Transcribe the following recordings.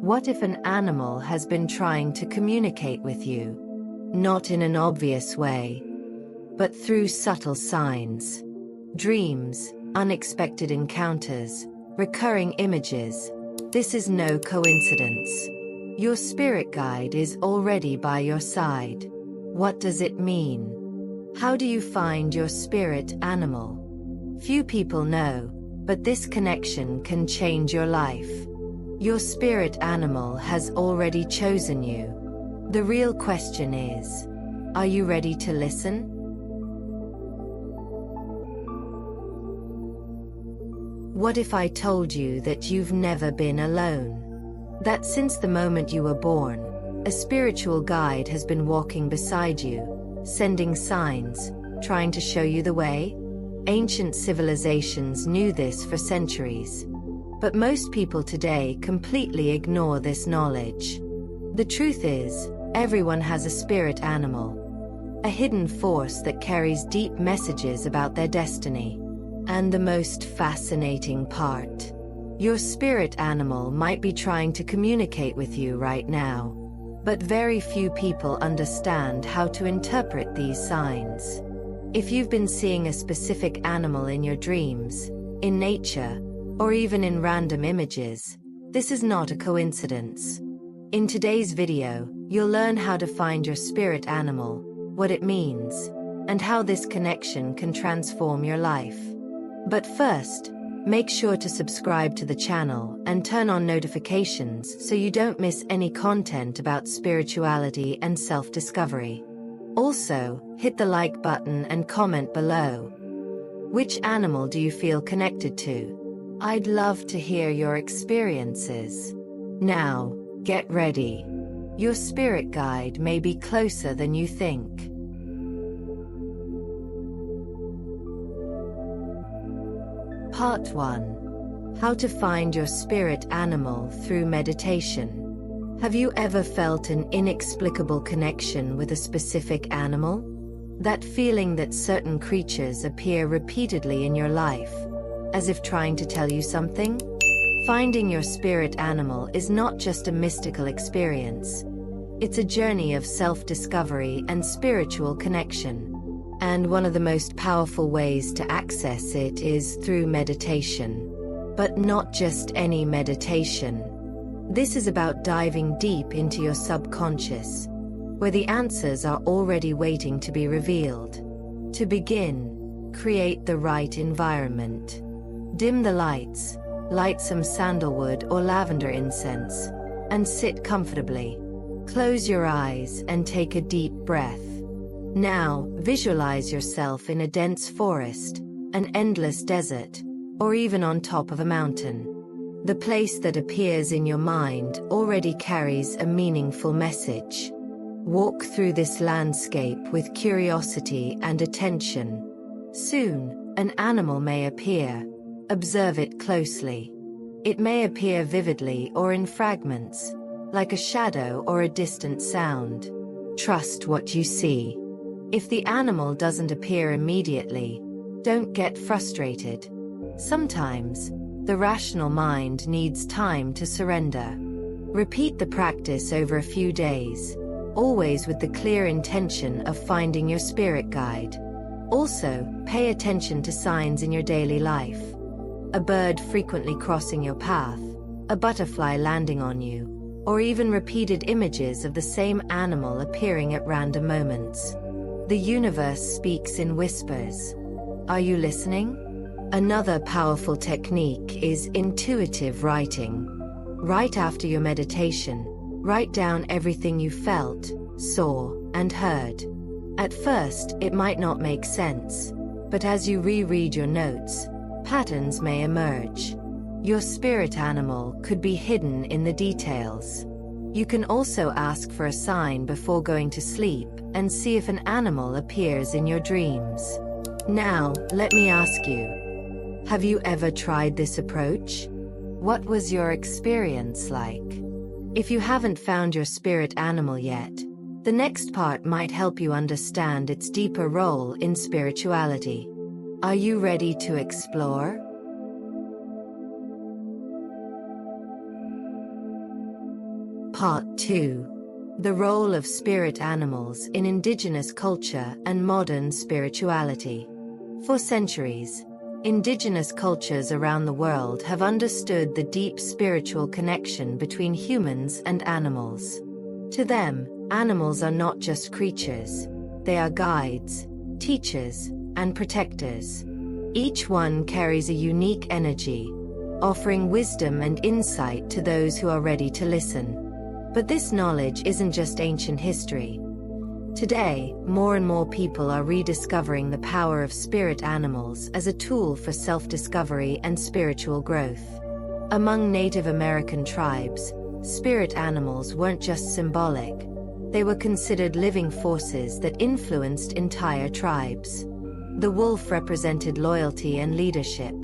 What if an animal has been trying to communicate with you? Not in an obvious way, but through subtle signs. Dreams, unexpected encounters, recurring images. This is no coincidence. Your spirit guide is already by your side. What does it mean? How do you find your spirit animal? Few people know, but this connection can change your life. Your spirit animal has already chosen you. The real question is, are you ready to listen? What if I told you that you've never been alone? That since the moment you were born, a spiritual guide has been walking beside you, sending signs, trying to show you the way? Ancient civilizations knew this for centuries. But most people today completely ignore this knowledge. The truth is, everyone has a spirit animal, a hidden force that carries deep messages about their destiny. And the most fascinating part, your spirit animal might be trying to communicate with you right now. But very few people understand how to interpret these signs. If you've been seeing a specific animal in your dreams, in nature, or even in random images, this is not a coincidence. In today's video, you'll learn how to find your spirit animal, what it means, and how this connection can transform your life. But first, make sure to subscribe to the channel and turn on notifications so you don't miss any content about spirituality and self-discovery. Also, hit the like button and comment below. Which animal do you feel connected to? I'd love to hear your experiences. Now, get ready. Your spirit guide may be closer than you think. Part 1. How to find your spirit animal through meditation. Have you ever felt an inexplicable connection with a specific animal? That feeling that certain creatures appear repeatedly in your life, as if trying to tell you something? Finding your spirit animal is not just a mystical experience. It's a journey of self-discovery and spiritual connection. And one of the most powerful ways to access it is through meditation. But not just any meditation. This is about diving deep into your subconscious, where the answers are already waiting to be revealed. To begin, create the right environment. Dim the lights, light some sandalwood or lavender incense, and sit comfortably. Close your eyes and take a deep breath. Now, visualize yourself in a dense forest, an endless desert, or even on top of a mountain. The place that appears in your mind already carries a meaningful message. Walk through this landscape with curiosity and attention. Soon, an animal may appear. Observe it closely. It may appear vividly or in fragments, like a shadow or a distant sound. Trust what you see. If the animal doesn't appear immediately, don't get frustrated. Sometimes, the rational mind needs time to surrender. Repeat the practice over a few days, always with the clear intention of finding your spirit guide. Also, pay attention to signs in your daily life. A bird frequently crossing your path, a butterfly landing on you, or even repeated images of the same animal appearing at random moments. The universe speaks in whispers. Are you listening? Another powerful technique is intuitive writing. Right after your meditation, write down everything you felt, saw, and heard. At first, it might not make sense, but as you reread your notes, patterns may emerge. Your spirit animal could be hidden in the details. You can also ask for a sign before going to sleep and see if an animal appears in your dreams. Now, let me ask you, have you ever tried this approach? What was your experience like? If you haven't found your spirit animal yet, the next part might help you understand its deeper role in spirituality. Are you ready to explore? Part 2. The role of spirit animals in indigenous culture and modern spirituality. For centuries, indigenous cultures around the world have understood the deep spiritual connection between humans and animals. To them, animals are not just creatures, they are guides, teachers, and protectors. Each one carries a unique energy, offering wisdom and insight to those who are ready to listen. But this knowledge isn't just ancient history. Today, more and more people are rediscovering the power of spirit animals as a tool for self-discovery and spiritual growth. Among Native American tribes, spirit animals weren't just symbolic. They were considered living forces that influenced entire tribes. The wolf represented loyalty and leadership.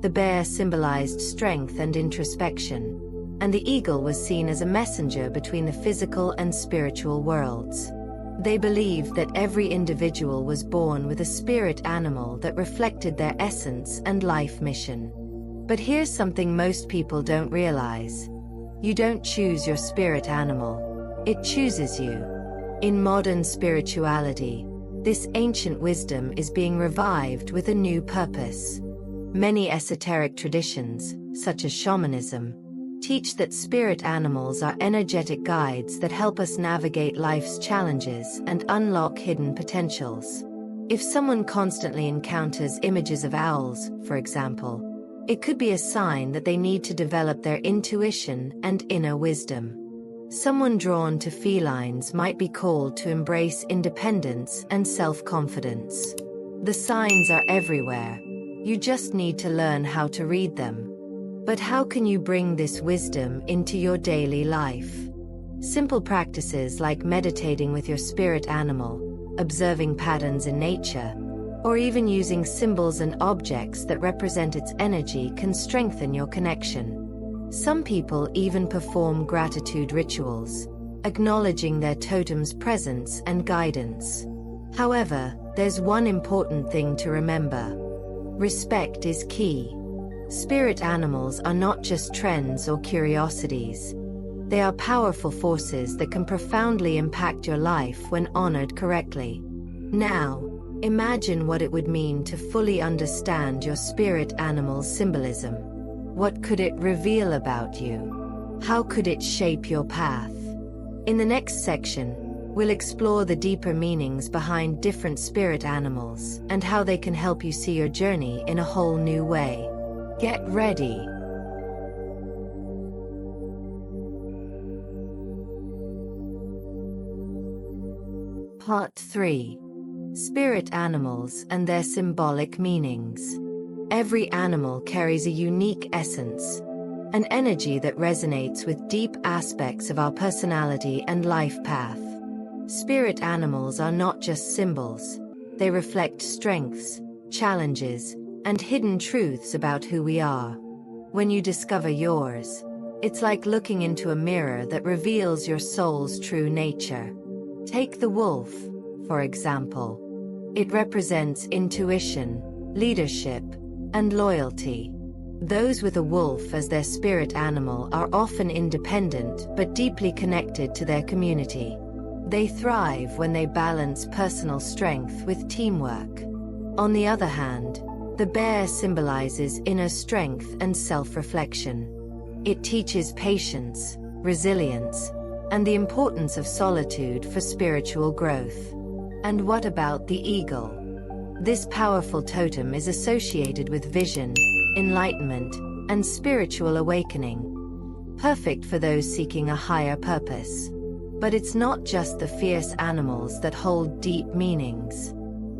The bear symbolized strength and introspection. And the eagle was seen as a messenger between the physical and spiritual worlds. They believed that every individual was born with a spirit animal that reflected their essence and life mission. But here's something most people don't realize. You don't choose your spirit animal. It chooses you. In modern spirituality, this ancient wisdom is being revived with a new purpose. Many esoteric traditions, such as shamanism, teach that spirit animals are energetic guides that help us navigate life's challenges and unlock hidden potentials. If someone constantly encounters images of owls, for example, it could be a sign that they need to develop their intuition and inner wisdom. Someone drawn to felines might be called to embrace independence and self-confidence. The signs are everywhere. You just need to learn how to read them. But how can you bring this wisdom into your daily life? Simple practices like meditating with your spirit animal, observing patterns in nature, or even using symbols and objects that represent its energy can strengthen your connection. Some people even perform gratitude rituals, acknowledging their totem's presence and guidance. However, there's one important thing to remember. Respect is key. Spirit animals are not just trends or curiosities. They are powerful forces that can profoundly impact your life when honored correctly. Now, imagine what it would mean to fully understand your spirit animal's symbolism. What could it reveal about you? How could it shape your path? In the next section, we'll explore the deeper meanings behind different spirit animals and how they can help you see your journey in a whole new way. Get ready. Part 3. Spirit animals and their symbolic meanings. Every animal carries a unique essence, an energy that resonates with deep aspects of our personality and life path. Spirit animals are not just symbols. They reflect strengths, challenges, and hidden truths about who we are. When you discover yours, it's like looking into a mirror that reveals your soul's true nature. Take the wolf, for example. It represents intuition, leadership, and loyalty. Those with a wolf as their spirit animal are often independent but deeply connected to their community. They thrive when they balance personal strength with teamwork. On the other hand, the bear symbolizes inner strength and self-reflection. It teaches patience, resilience, and the importance of solitude for spiritual growth. And what about the eagle? This powerful totem is associated with vision, enlightenment, and spiritual awakening, perfect for those seeking a higher purpose. But it's not just the fierce animals that hold deep meanings.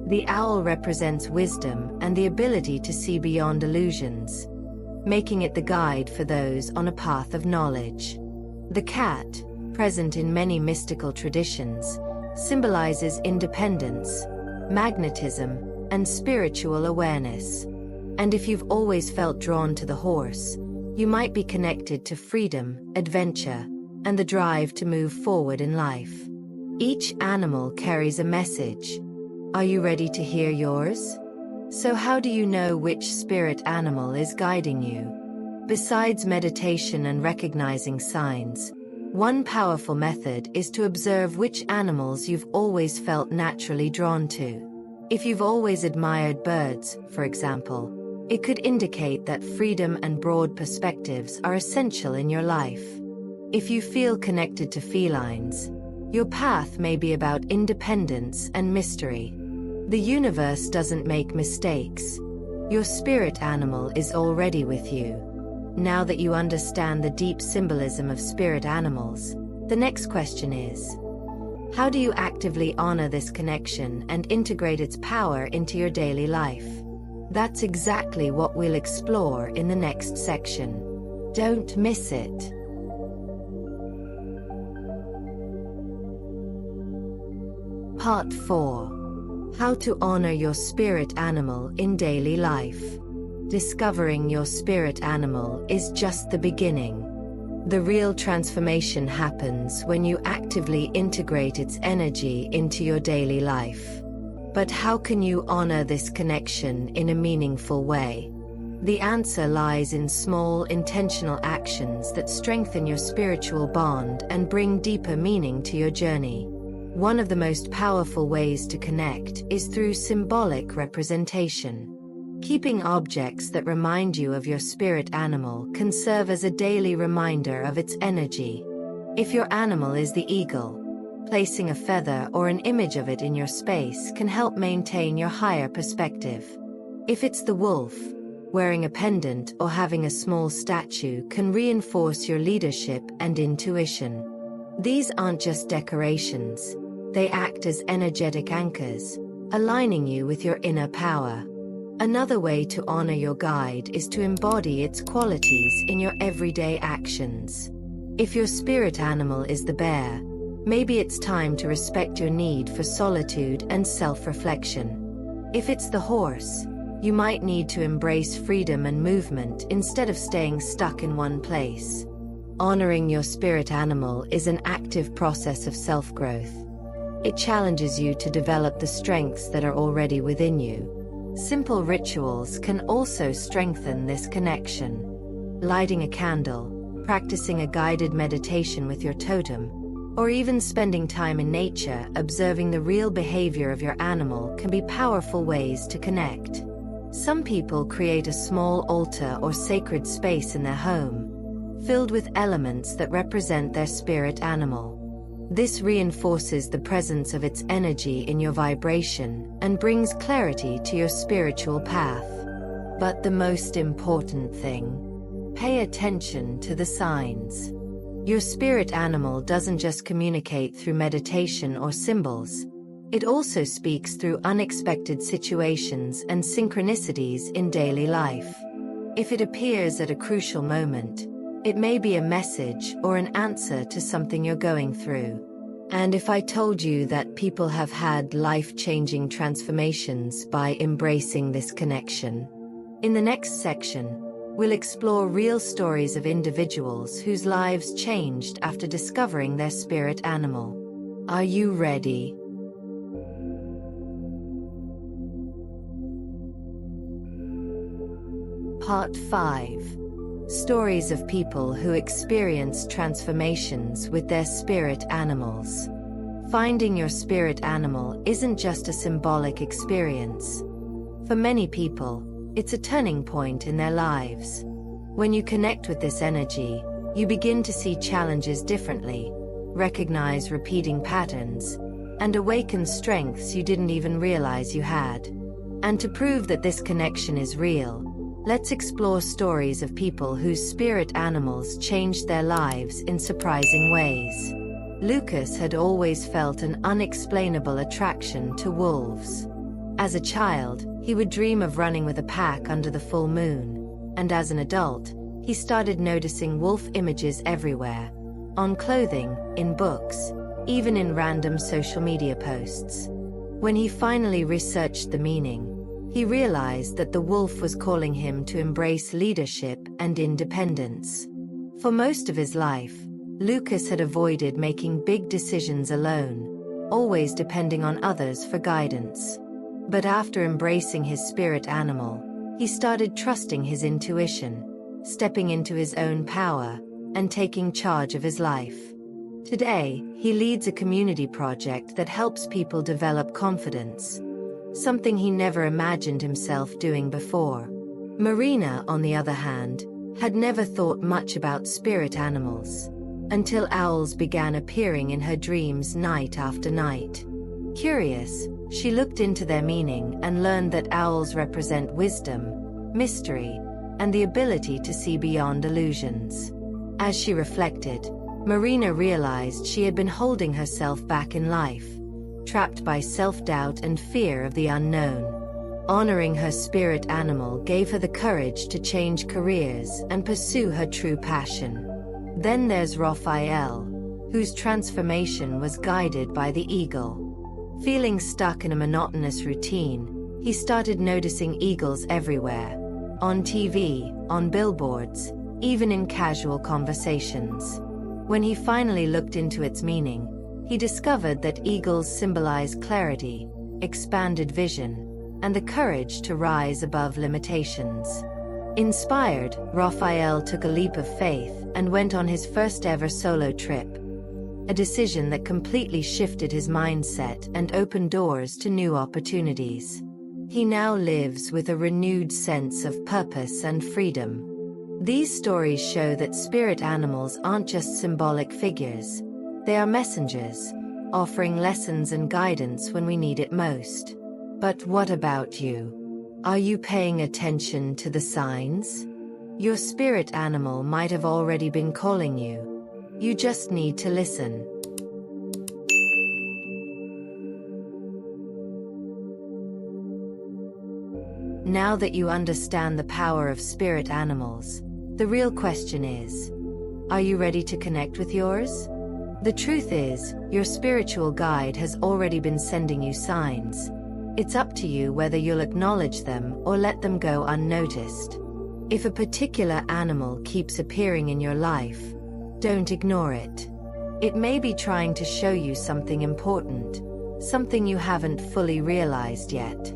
The owl represents wisdom and the ability to see beyond illusions, making it the guide for those on a path of knowledge. The cat, present in many mystical traditions, symbolizes independence, magnetism, and spiritual awareness. And if you've always felt drawn to the horse, you might be connected to freedom, adventure, and the drive to move forward in life. Each animal carries a message. Are you ready to hear yours? So how do you know which spirit animal is guiding you? Besides meditation and recognizing signs, One powerful method is to observe which animals you've always felt naturally drawn to. If you've always admired birds, for example, it could indicate that freedom and broad perspectives are essential in your life. If you feel connected to felines, your path may be about independence and mystery. The universe doesn't make mistakes. Your spirit animal is already with you. Now that you understand the deep symbolism of spirit animals, the next question is, how do you actively honor this connection and integrate its power into your daily life? That's exactly what we'll explore in the next section. Don't miss it. Part 4. How to honor your spirit animal in daily life. Discovering your spirit animal is just the beginning. The real transformation happens when you actively integrate its energy into your daily life. But how can you honor this connection in a meaningful way? The answer lies in small, intentional actions that strengthen your spiritual bond and bring deeper meaning to your journey. One of the most powerful ways to connect is through symbolic representation. Keeping objects that remind you of your spirit animal can serve as a daily reminder of its energy. If your animal is the eagle, placing a feather or an image of it in your space can help maintain your higher perspective. If it's the wolf, wearing a pendant or having a small statue can reinforce your leadership and intuition. These aren't just decorations, they act as energetic anchors, aligning you with your inner power. Another way to honor your guide is to embody its qualities in your everyday actions. If your spirit animal is the bear, maybe it's time to respect your need for solitude and self-reflection. If it's the horse, you might need to embrace freedom and movement instead of staying stuck in one place. Honoring your spirit animal is an active process of self-growth. It challenges you to develop the strengths that are already within you. Simple rituals can also strengthen this connection. Lighting a candle, practicing a guided meditation with your totem, or even spending time in nature observing the real behavior of your animal can be powerful ways to connect. Some people create a small altar or sacred space in their home, filled with elements that represent their spirit animal. This reinforces the presence of its energy in your vibration and brings clarity to your spiritual path. But the most important thing, pay attention to the signs. Your spirit animal doesn't just communicate through meditation or symbols. It also speaks through unexpected situations and synchronicities in daily life. If it appears at a crucial moment, it may be a message or an answer to something you're going through. And if I told you that people have had life-changing transformations by embracing this connection? In the next section, we'll explore real stories of individuals whose lives changed after discovering their spirit animal. Are you ready? Part 5. Stories of people who experienced transformations with their spirit animals. Finding your spirit animal isn't just a symbolic experience. For many people, it's a turning point in their lives. When you connect with this energy, you begin to see challenges differently, recognize repeating patterns, and awaken strengths you didn't even realize you had. And to prove that this connection is real, let's explore stories of people whose spirit animals changed their lives in surprising ways. Lucas had always felt an unexplainable attraction to wolves. As a child, he would dream of running with a pack under the full moon, and as an adult, he started noticing wolf images everywhere. On clothing, in books, even in random social media posts. When he finally researched the meaning, he realized that the wolf was calling him to embrace leadership and independence. For most of his life, Lucas had avoided making big decisions alone, always depending on others for guidance. But after embracing his spirit animal, he started trusting his intuition, stepping into his own power, and taking charge of his life. Today, he leads a community project that helps people develop confidence, something he never imagined himself doing before. Marina, on the other hand, had never thought much about spirit animals, until owls began appearing in her dreams night after night. Curious, she looked into their meaning and learned that owls represent wisdom, mystery, and the ability to see beyond illusions. As she reflected, Marina realized she had been holding herself back in life, trapped by self-doubt and fear of the unknown. Honoring her spirit animal gave her the courage to change careers and pursue her true passion. Then there's Raphael, whose transformation was guided by the eagle. Feeling stuck in a monotonous routine, he started noticing eagles everywhere, on TV, on billboards, even in casual conversations. When he finally looked into its meaning, he discovered that eagles symbolize clarity, expanded vision, and the courage to rise above limitations. Inspired, Raphael took a leap of faith and went on his first ever solo trip, a decision that completely shifted his mindset and opened doors to new opportunities. He now lives with a renewed sense of purpose and freedom. These stories show that spirit animals aren't just symbolic figures, they are messengers, offering lessons and guidance when we need it most. But what about you? Are you paying attention to the signs? Your spirit animal might have already been calling you. You just need to listen. Now that you understand the power of spirit animals, the real question is, are you ready to connect with yours? The truth is, your spiritual guide has already been sending you signs. It's up to you whether you'll acknowledge them or let them go unnoticed. If a particular animal keeps appearing in your life, don't ignore it. It may be trying to show you something important, something you haven't fully realized yet.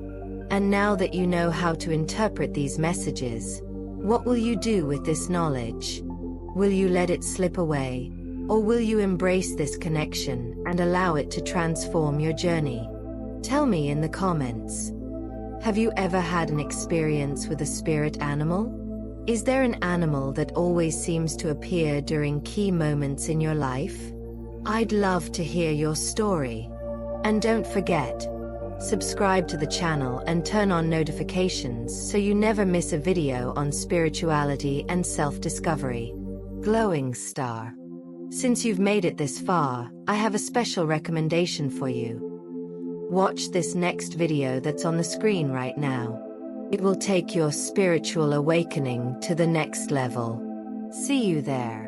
And now that you know how to interpret these messages, what will you do with this knowledge? Will you let it slip away, or will you embrace this connection and allow it to transform your journey? Tell me in the comments. Have you ever had an experience with a spirit animal? Is there an animal that always seems to appear during key moments in your life? I'd love to hear your story. And don't forget, subscribe to the channel and turn on notifications so you never miss a video on spirituality and self-discovery. Glowing star. Since you've made it this far, I have a special recommendation for you. Watch this next video that's on the screen right now. It will take your spiritual awakening to the next level. See you there.